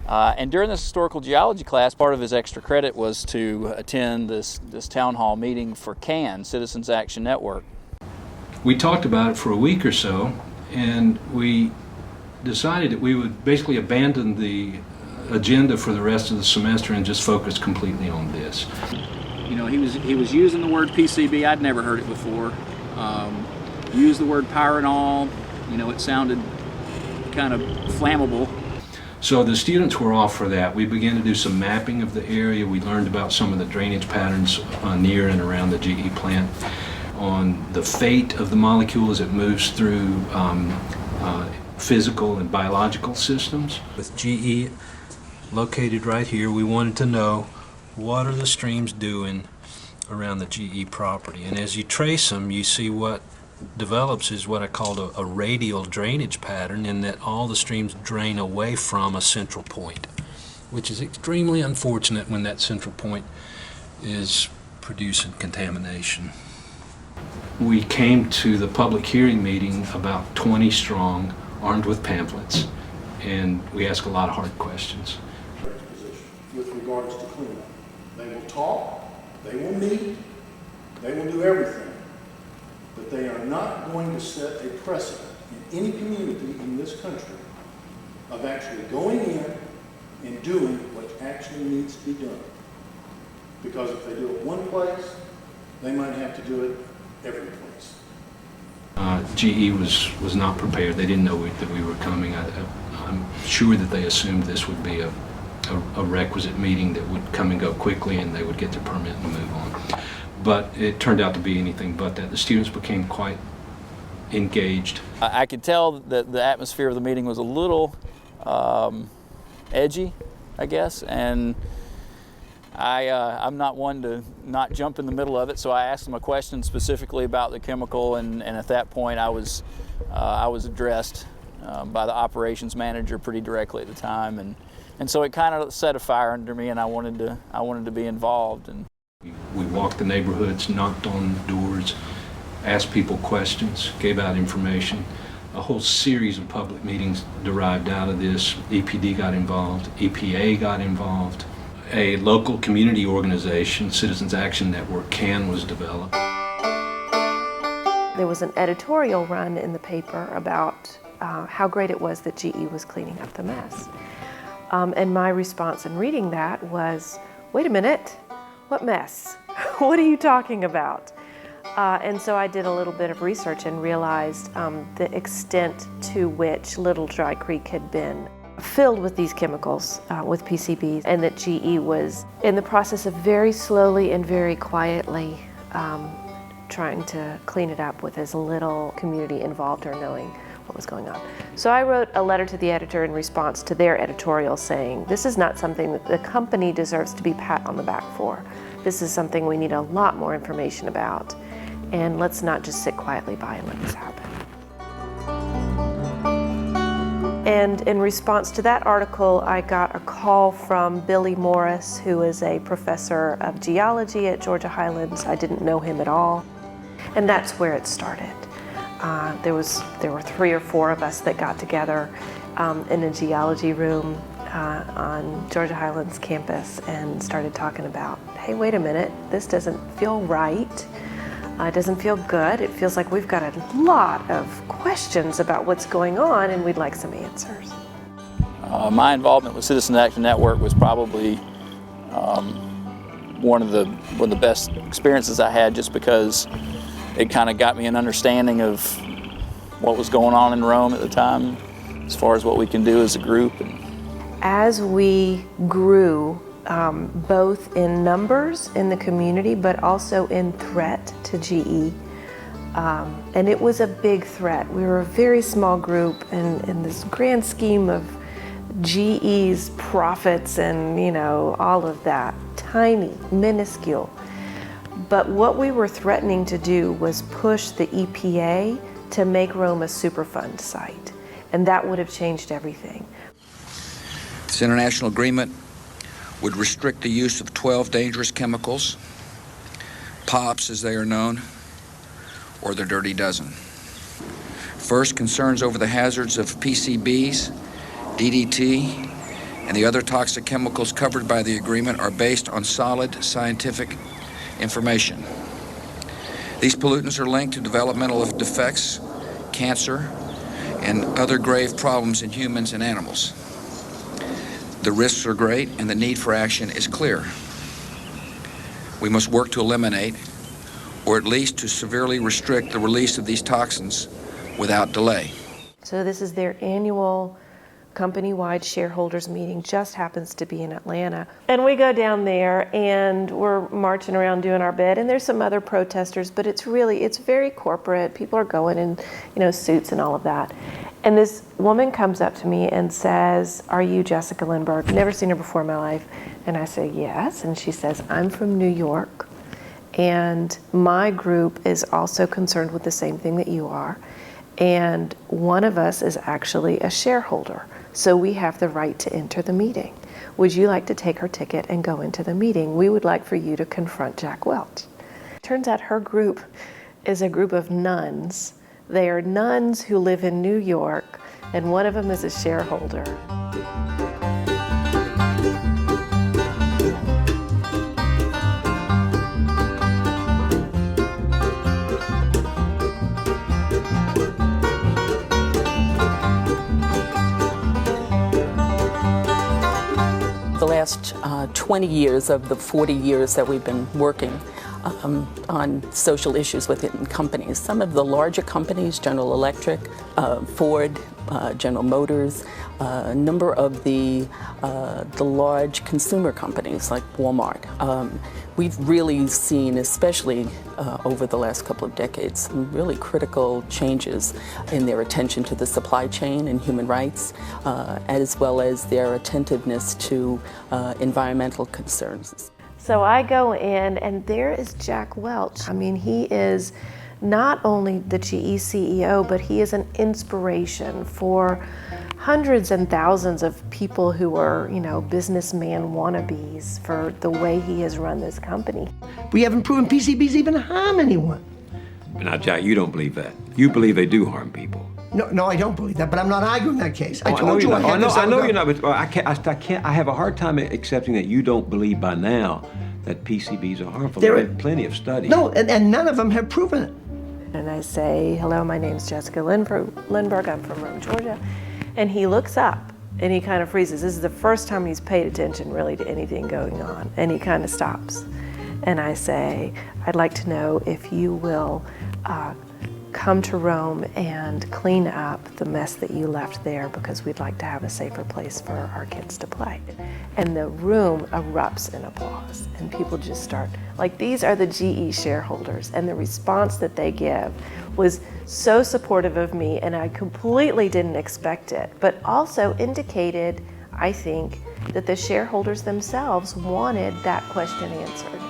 And during this historical geology class, part of his extra credit was to attend this town hall meeting for CAN, Citizens Action Network. We talked about it for a week or so, and we decided that we would basically abandon the agenda for the rest of the semester and just focus completely on this. You know, he was using the word PCB. I'd never heard it before. Used the word pyranol. You know, it sounded kind of flammable. So the students were all for that. We began to do some mapping of the area. We learned about some of the drainage patterns near and around the GE plant, on the fate of the molecule as it moves through physical and biological systems. With GE located right here, we wanted to know what are the streams doing around the GE property. And as you trace them, you see what develops is what I call a radial drainage pattern, in that all the streams drain away from a central point, which is extremely unfortunate when that central point is producing contamination. We came to the public hearing meeting about 20 strong, armed with pamphlets, and we asked a lot of hard questions. With regards to cleanup, they will talk, they will meet, they will do everything, but they are not going to set a precedent in any community in this country of actually going in and doing what actually needs to be done. Because if they do it one place, they might have to do it every place. GE was not prepared. They didn't know that we were coming. I'm sure that they assumed this would be a requisite meeting that would come and go quickly and they would get their permit and move on. But it turned out to be anything but that. The students became quite engaged. I could tell that the atmosphere of the meeting was a little edgy, I guess, and I'm not one to not jump in the middle of it, so I asked them a question specifically about the chemical, and at that point I was addressed by the operations manager pretty directly at the time, and so it kind of set a fire under me, and I wanted to be involved. And we walked the neighborhoods, knocked on doors, asked people questions, gave out information. A whole series of public meetings derived out of this. EPD got involved, EPA got involved. A local community organization, Citizens Action Network, CAN, was developed. There was an editorial run in the paper about how great it was that GE was cleaning up the mess. And my response in reading that was, wait a minute, what mess? What are you talking about? And so I did a little bit of research and realized the extent to which Little Dry Creek had been filled with these chemicals, with PCBs, and that GE was in the process of very slowly and very quietly trying to clean it up with as little community involved or knowing what was going on. So I wrote a letter to the editor in response to their editorial saying, this is not something that the company deserves to be pat on the back for. This is something we need a lot more information about, and let's not just sit quietly by and let this happen. And in response to that article, I got a call from Billy Morris, who is a professor of geology at Georgia Highlands. I didn't know him at all. And that's where it started. There were 3 or 4 of us that got together in a geology room on Georgia Highlands campus and started talking about, hey, wait a minute, this doesn't feel right. It doesn't feel good. It feels like we've got a lot of questions about what's going on and we'd like some answers. My involvement with Citizen Action Network was probably one of the best experiences I had, just because it kind of got me an understanding of what was going on in Rome at the time, as far as what we can do as a group. As we grew, both in numbers in the community, but also in threat to GE, and it was a big threat. We were a very small group, and in this grand scheme of GE's profits and, you know, all of that, tiny, minuscule. But what we were threatening to do was push the EPA to make Rome a Superfund site, and that would have changed everything. This international agreement would restrict the use of 12 dangerous chemicals, POPs as they are known, or the dirty dozen. First, concerns over the hazards of PCBs, DDT, and the other toxic chemicals covered by the agreement are based on solid scientific information. These pollutants are linked to developmental defects, cancer, and other grave problems in humans and animals. The risks are great and the need for action is clear. We must work to eliminate, or at least to severely restrict, the release of these toxins without delay. So this is their annual company-wide shareholders meeting, just happens to be in Atlanta. And we go down there and we're marching around doing our bit, and there's some other protesters, but it's very corporate. People are going in, you know, suits and all of that. And this woman comes up to me and says, "Are you Jessica Lindbergh?" Never seen her before in my life. And I say, "Yes." And she says, "I'm from New York, and my group is also concerned with the same thing that you are. And one of us is actually a shareholder, so we have the right to enter the meeting. Would you like to take her ticket and go into the meeting? We would like for you to confront Jack Welch." Turns out her group is a group of nuns. They are nuns who live in New York, and one of them is a shareholder. The last 20 years of the 40 years that we've been working on social issues within companies. Some of the larger companies, General Electric, Ford, General Motors, a number of the large consumer companies like Walmart. We've really seen, especially over the last couple of decades, some really critical changes in their attention to the supply chain and human rights, as well as their attentiveness to environmental concerns. So I go in, and there is Jack Welch. I mean, he is not only the GE CEO, but he is an inspiration for hundreds and thousands of people who are, you know, businessman wannabes for the way he has run this company. We haven't proven PCBs even harm anyone. Now, Jack, you don't believe that. You believe they do harm people. No, I don't believe that, but I'm not arguing that case. I know told you I had this. I know you're not, but I have a hard time accepting that you don't believe by now that PCBs are harmful. There have been plenty of studies. No, and none of them have proven it. And I say, "Hello, my name's Jessica Lindbergh. I'm from Rome, Georgia." And he looks up and he kind of freezes. This is the first time he's paid attention really to anything going on. And he kind of stops. And I say, "I'd like to know if you will come to Rome and clean up the mess that you left there, because we'd like to have a safer place for our kids to play." And the room erupts in applause, and people just start, like, these are the GE shareholders, and the response that they give was so supportive of me, and I completely didn't expect it, but also indicated, I think, that the shareholders themselves wanted that question answered.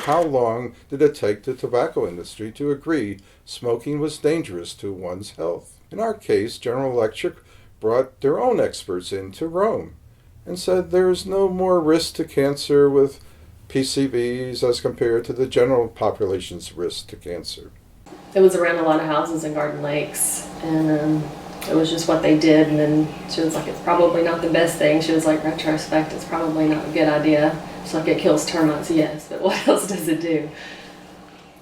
How long did it take the tobacco industry to agree smoking was dangerous to one's health? In our case, General Electric brought their own experts into Rome and said there is no more risk to cancer with PCBs as compared to the general population's risk to cancer. It was around a lot of houses in Garden Lakes, and it was just what they did. And then she was like, it's probably not the best thing. She was like, retrospect, it's probably not a good idea. She's like, it kills termites, yes, but what else does it do?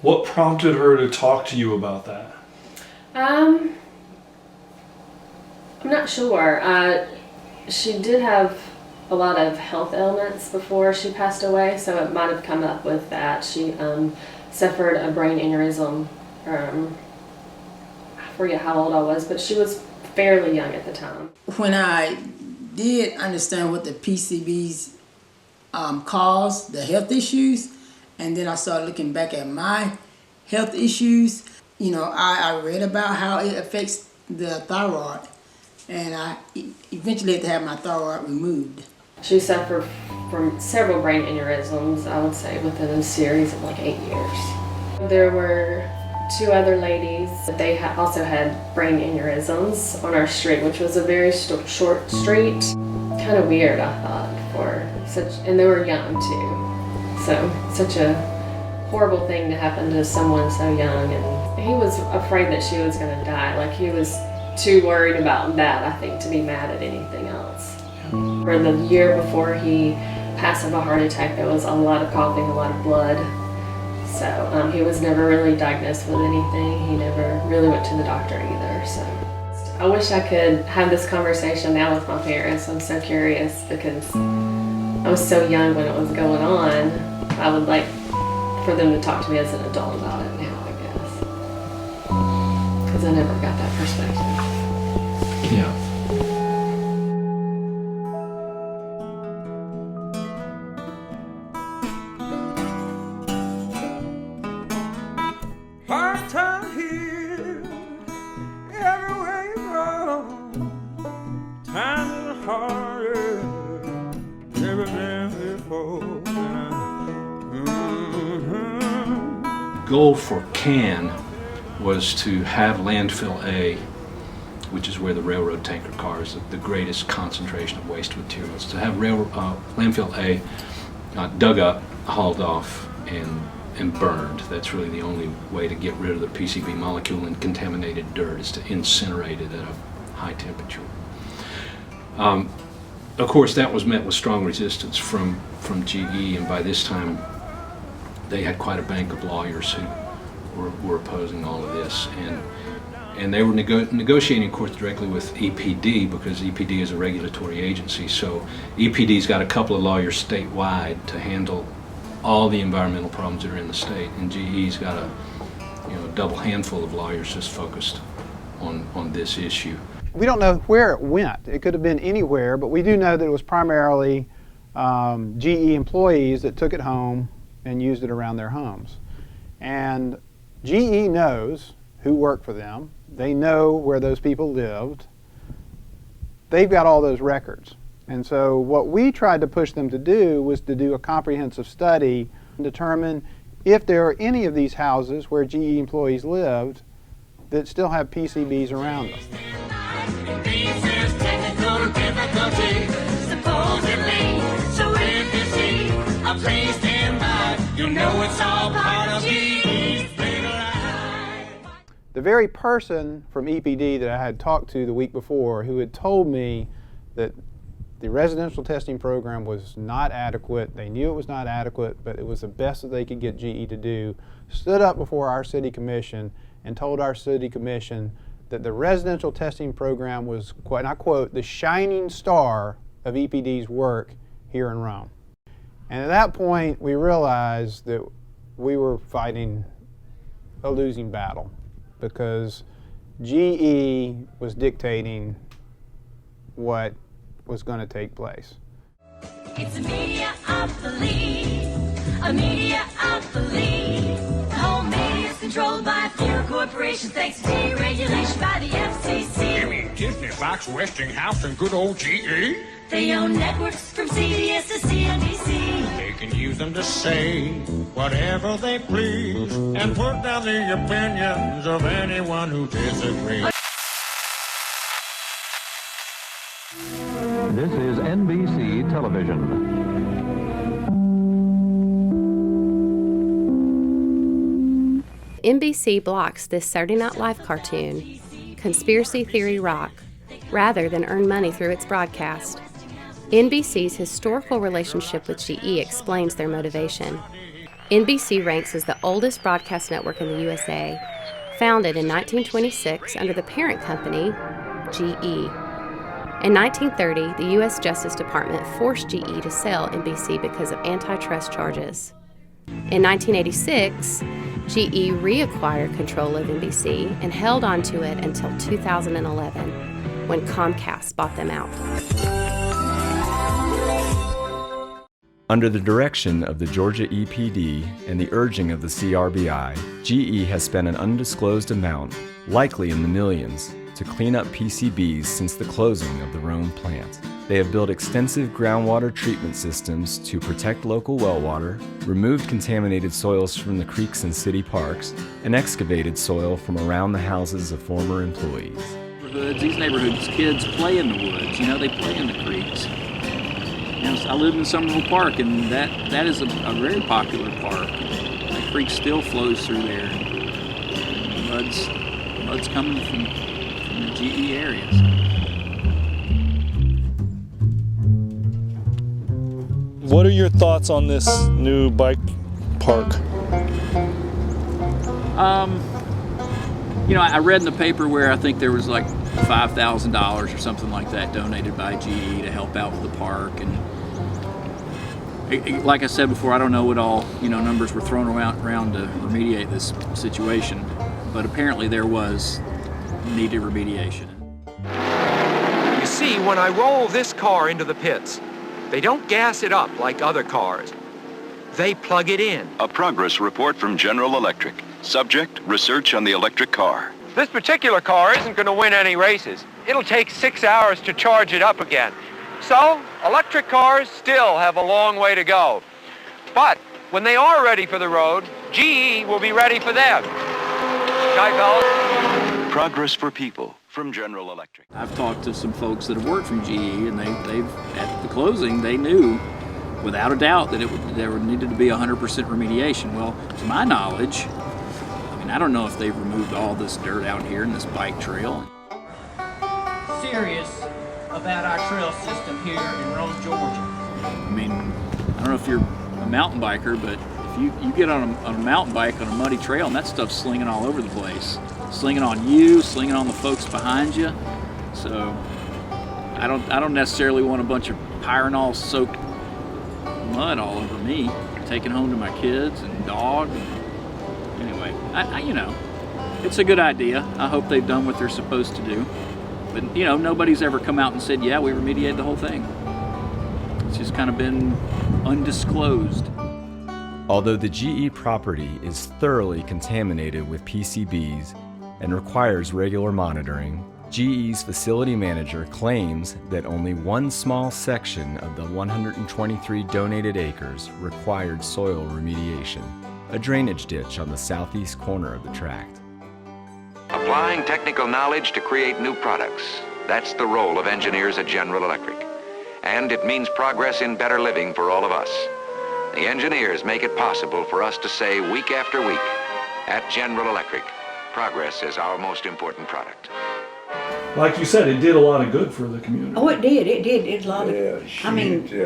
What prompted her to talk to you about that? I'm not sure. She did have a lot of health ailments before she passed away, so it might have come up with that. She suffered a brain aneurysm. I forget how old I was, but she was fairly young at the time. When I did understand what the PCBs caused, the health issues, and then I started looking back at my health issues, you know, I read about how it affects the thyroid, and I eventually had to have my thyroid removed. She suffered from several brain aneurysms, I would say, within a series of like 8 years. There were 2 other ladies. They also had brain aneurysms on our street, which was a very short street. Kind of weird, I thought, for such, and they were young too. So, such a horrible thing to happen to someone so young. And he was afraid that she was going to die. Like, he was too worried about that, I think, to be mad at anything else. For the year before he passed of a heart attack, there was a lot of coughing, a lot of blood. So he was never really diagnosed with anything. He never really went to the doctor either. So I wish I could have this conversation now with my parents. I'm so curious because I was so young when it was going on. I would like for them to talk to me as an adult about it now, I guess. Because I never got that perspective. Yeah. Hard time here, everywhere you go. Times are harder, never been before. Goal for CAN was to have landfill A, which is where the railroad tanker cars, the greatest concentration of waste materials, to have landfill A dug up, hauled off, and burned. That's really the only way to get rid of the PCB molecule in contaminated dirt, is to incinerate it at a high temperature. Of course, that was met with strong resistance from GE, and by this time they had quite a bank of lawyers who were opposing all of this, and they were negotiating, of course, directly with EPD, because EPD is a regulatory agency. So EPD's got a couple of lawyers statewide to handle all the environmental problems that are in the state, and GE's got a double handful of lawyers just focused on this issue. We don't know where it went. It could have been anywhere, but we do know that it was primarily GE employees that took it home and used it around their homes. And GE knows who worked for them. They know where those people lived. They've got all those records. And so what we tried to push them to do was to do a comprehensive study and determine if there are any of these houses where GE employees lived that still have PCBs around them. The very person from EPD that I had talked to the week before, who had told me that the residential testing program was not adequate, they knew it was not adequate, but it was the best that they could get GE to do, stood up before our city commission and told our city commission that the residential testing program was, and I quote, the shining star of EPD's work here in Rome. And at that point, we realized that we were fighting a losing battle, because GE was dictating what was going to take place. It's a media of belief, a media of belief. The whole media is controlled by a few corporations, thanks to deregulation by the FCC. Give me Disney Fox, Westinghouse, and good old GE? They own networks from CBS to CNBC. They can use them to say whatever they please and put down the opinions of anyone who disagrees. This is NBC Television. NBC blocks this Saturday Night Live cartoon, Conspiracy Theory Rock, rather than earn money through its broadcast. NBC's historical relationship with GE explains their motivation. NBC ranks as the oldest broadcast network in the USA, founded in 1926 under the parent company, GE. In 1930, the U.S. Justice Department forced GE to sell NBC because of antitrust charges. In 1986, GE reacquired control of NBC and held on to it until 2011, when Comcast bought them out. Under the direction of the Georgia EPD and the urging of the CRBI, GE has spent an undisclosed amount, likely in the millions, to clean up PCBs since the closing of the Rome plant. They have built extensive groundwater treatment systems to protect local well water, removed contaminated soils from the creeks and city parks, and excavated soil from around the houses of former employees. These neighborhoods, kids play in the woods, they play in the creeks. I live in Somerville Park, and that is a very popular park. The creek still flows through there. Mud's coming from the GE areas. What are your thoughts on this new bike park? I read in the paper where I think there was like $5,000 or something like that donated by GE to help out with the park. And like I said before, I don't know what all numbers were thrown around to remediate this situation, but apparently there was needed remediation. You see, when I roll this car into the pits, they don't gas it up like other cars. They plug it in. A progress report from General Electric. Subject, research on the electric car. This particular car isn't going to win any races. It'll take 6 hours to charge it up again. So, electric cars still have a long way to go. But when they are ready for the road, GE will be ready for them. Night, fellas. Progress for people from General Electric. I've talked to some folks that have worked from GE, and they've at the closing, they knew without a doubt that there needed to be 100% remediation. Well, to my knowledge, I don't know if they've removed all this dirt out here in this bike trail. Serious about our trail system here in Rome, Georgia. I don't know if you're a mountain biker, but if you get on a mountain bike on a muddy trail and that stuff's slinging all over the place. Slinging on you, slinging on the folks behind you. So I don't necessarily want a bunch of Pyranol-soaked mud all over me, taken home to my kids and dog. Anyway, it's a good idea. I hope they've done what they're supposed to do. But, nobody's ever come out and said, yeah, we remediated the whole thing. It's just kind of been undisclosed. Although the GE property is thoroughly contaminated with PCBs and requires regular monitoring, GE's facility manager claims that only one small section of the 123 donated acres required soil remediation, a drainage ditch on the southeast corner of the tract. Applying technical knowledge to create new products. That's the role of engineers at General Electric. And it means progress in better living for all of us. The engineers make it possible for us to say week after week, at General Electric, progress is our most important product. Like you said, it did a lot of good for the community. Oh, it did. It did. It a lot of.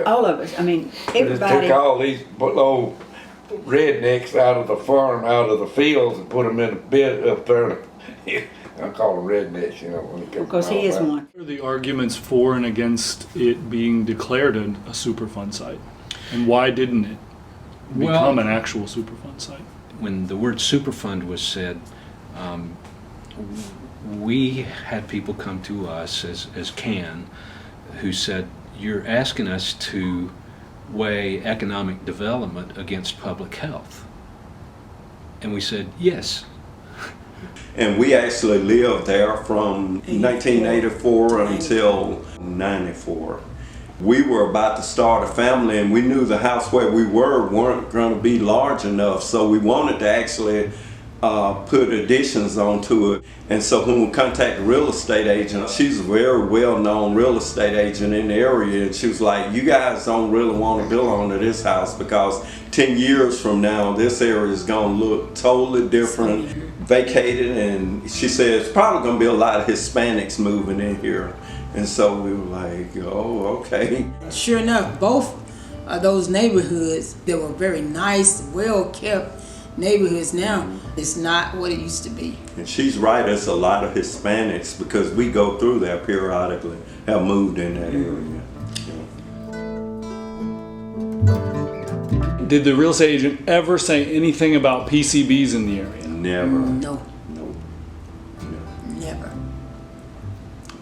All of us. Everybody. Just took all these old rednecks out of the farm, out of the fields, and put them in a bed up there. I call them rednecks, when it comes. Because he is one. What are the arguments for and against it being declared a Superfund site? And why didn't it become an actual Superfund site? When the word Superfund was said, we had people come to us as CAN who said, you're asking us to weigh economic development against public health. And we said, yes. And we actually lived there from 1984 until 94. We were about to start a family, and we knew the house where we weren't going to be large enough, so we wanted to actually put additions onto it. And so when we contacted a real estate agent, she's a very well-known real estate agent in the area, and she was like, you guys don't really want to build onto this house because 10 years from now this area is going to look totally different, vacated, and she said it's probably going to be a lot of Hispanics moving in here. And so we were like, oh, okay. Sure enough, both of those neighborhoods that were very nice, well-kept neighborhoods now, it's not what it used to be. And she's right, there's a lot of Hispanics, because we go through there periodically, have moved in that area. Did the real estate agent ever say anything about PCBs in the area? Never. No. Never.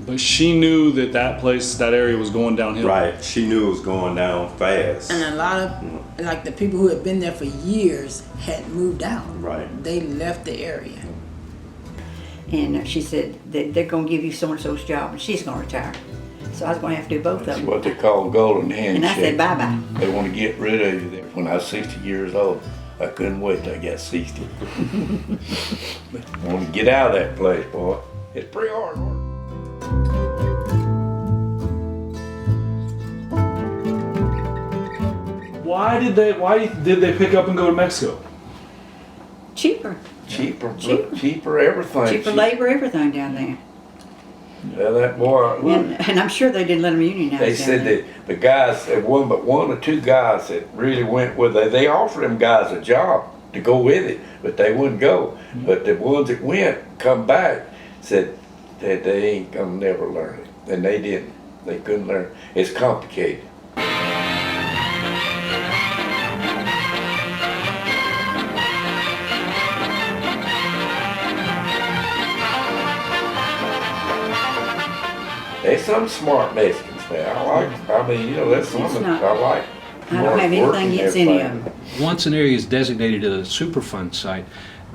But she knew that that area was going downhill. Right, she knew it was going down fast. And a lot of, like the people who had been there for years had moved out. Right. They left the area. And she said that they're going to give you so-and-so's job and she's going to retire. So I was going to have to do both That's of them. what they call golden handshake. And I said bye-bye. They want to get rid of you there. When I was 60 years old, I couldn't wait till I got 60. But I want to get out of that place, boy. It's pretty hard work. Why did they pick up and go to Mexico? Cheaper. Cheaper everything. Cheaper labor, everything down there. Yeah, that boy. And I'm sure they didn't let them unionize. They said that the guys, there wasn't but one or two guys that really went with it. They offered them guys a job to go with it, but they wouldn't go. Mm-hmm. But the ones that went, come back, said that they ain't gonna never learn it. And they didn't. They couldn't learn. It's complicated. There's some smart Mexicans there. There's some that I like. I don't have anything against any of them. Once an area is designated as a Superfund site,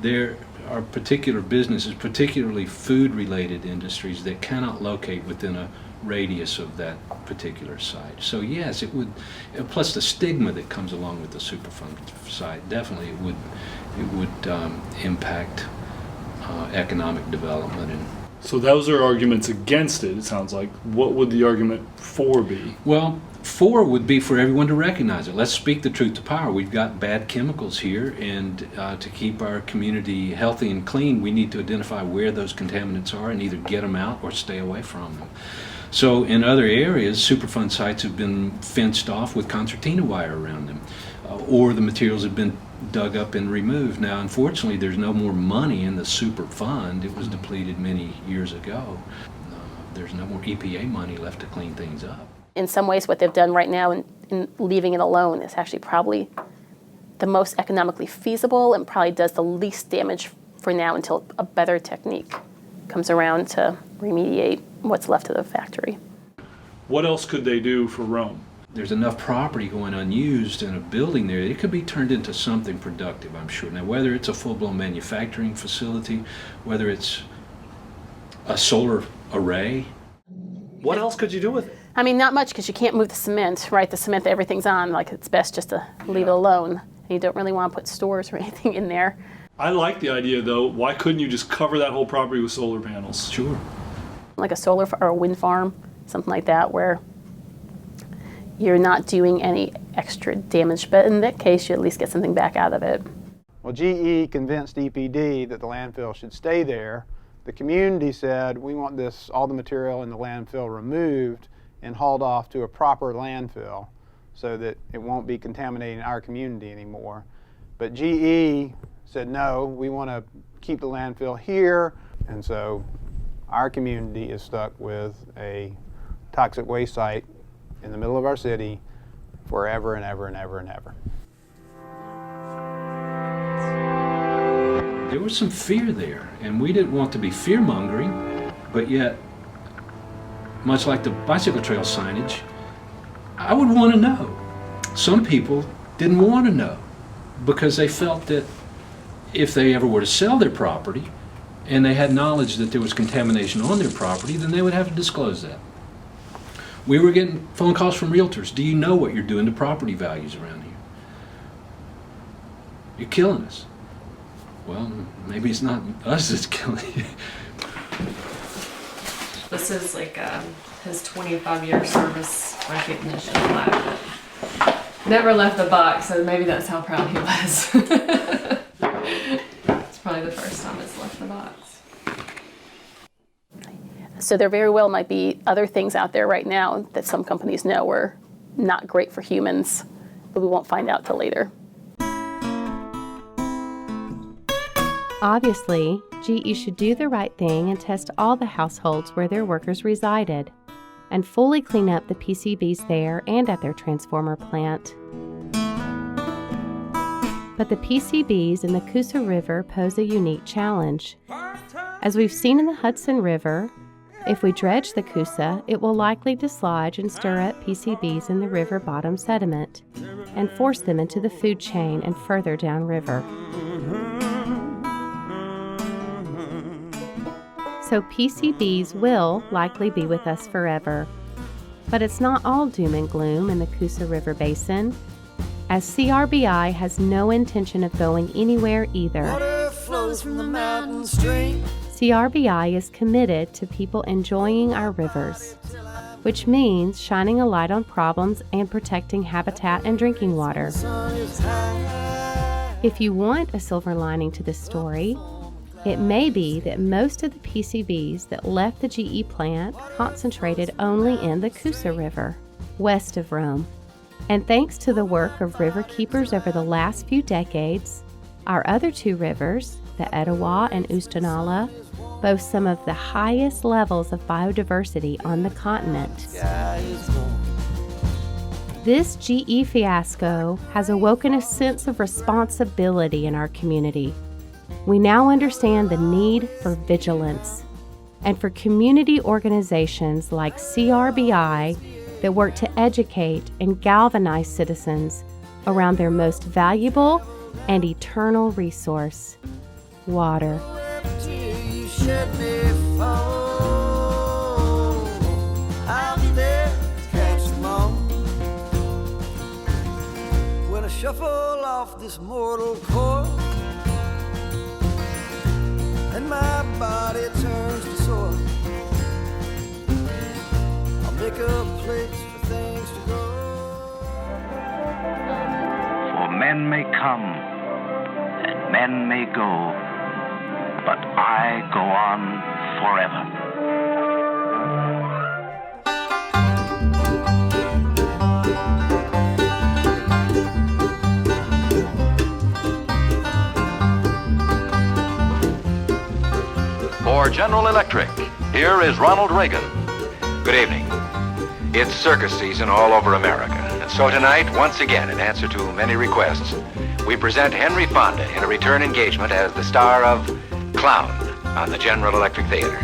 there are particular businesses, particularly food-related industries, that cannot locate within a radius of that particular site. So yes, it would, plus the stigma that comes along with the Superfund site, definitely it would impact economic development. And so those are arguments against it sounds like. What would the argument for be? Well, for would be for everyone to recognize it. Let's speak the truth to power. We've got bad chemicals here, and to keep our community healthy and clean, we need to identify where those contaminants are and either get them out or stay away from them. So in other areas, Superfund sites have been fenced off with concertina wire around them, or the materials have been dug up and removed. Now, unfortunately, there's no more money in the Superfund. It was depleted many years ago. There's no more EPA money left to clean things up. In some ways, what they've done right now in leaving it alone is actually probably the most economically feasible and probably does the least damage for now until a better technique comes around to remediate what's left of the factory. What else could they do for Rome? There's enough property going unused in a building there, it could be turned into something productive, I'm sure. Now, whether it's a full-blown manufacturing facility, whether it's a solar array. What else could you do with it? I mean, not much, because you can't move the cement, right? The cement that everything's on, like it's best just to leave it alone. And you don't really want to put stores or anything in there. I like the idea, though. Why couldn't you just cover that whole property with solar panels? Sure. Like a solar or a wind farm, something like that, where you're not doing any extra damage, but in that case, you at least get something back out of it. Well, GE convinced EPD that the landfill should stay there. The community said, we want all the material in the landfill removed and hauled off to a proper landfill so that it won't be contaminating our community anymore. But GE said, no, we want to keep the landfill here, and so our community is stuck with a toxic waste site in the middle of our city forever and ever and ever and ever. There was some fear there, and we didn't want to be fear-mongering, but yet, much like the bicycle trail signage, I would want to know. Some people didn't want to know because they felt that if they ever were to sell their property and they had knowledge that there was contamination on their property, then they would have to disclose that. We were getting phone calls from realtors. Do you know what you're doing to property values around here? You're killing us. Well, maybe it's not us that's killing you. This is like his 25-year service recognition plaque. Never left the box, so maybe that's how proud he was. It's probably the first time it's left the box. So there very well might be other things out there right now that some companies know are not great for humans, but we won't find out till later. Obviously, GE should do the right thing and test all the households where their workers resided, and fully clean up the PCBs there and at their transformer plant. But the PCBs in the Coosa River pose a unique challenge. As we've seen in the Hudson River, if we dredge the Coosa, it will likely dislodge and stir up PCBs in the river bottom sediment and force them into the food chain and further downriver. So PCBs will likely be with us forever. But it's not all doom and gloom in the Coosa River Basin, as CRBI has no intention of going anywhere either. Water flows from the mountain stream. CRBI is committed to people enjoying our rivers, which means shining a light on problems and protecting habitat and drinking water. If you want a silver lining to this story, it may be that most of the PCBs that left the GE plant concentrated only in the Coosa River, west of Rome. And thanks to the work of river keepers over the last few decades, our other two rivers, the Etowah and Austen, boast some of the highest levels of biodiversity on the continent. This GE fiasco has awoken a sense of responsibility in our community. We now understand the need for vigilance and for community organizations like CRBI that work to educate and galvanize citizens around their most valuable and eternal resource, water. When I shuffle off this mortal coil and my body turns to soil, I'll make a place for things to grow. For men may come and men may go, but I go on forever. For General Electric, here is Ronald Reagan. Good evening. It's circus season all over America, and so tonight, once again, in answer to many requests, we present Henry Fonda in a return engagement as the star of Clown on the General Electric Theater.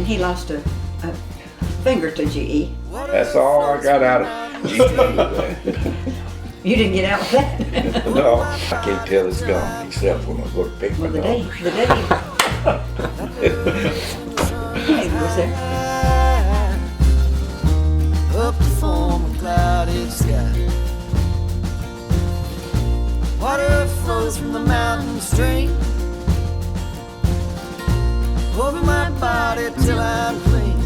He lost a finger to GE. That's all I got out of GE. You didn't get out with that? No, I can't tell it's gone except when I go to pick my dog. The day he was there. Up to form a cloudy sky. Water flows from the mountain stream over my body till I'm clean.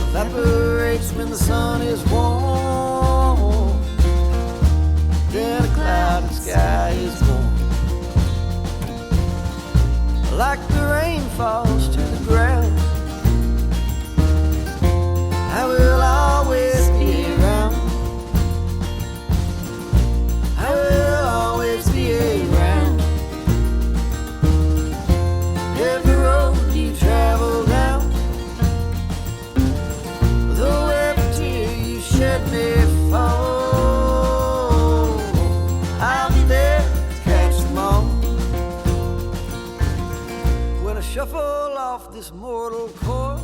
Evaporates when the sun is warm. Then a cloudy sky is born. Like the rain falls to the ground, I will always be around. I will always be around. Every road you travel down, though every tear you shed may fall. shuffle off this mortal course.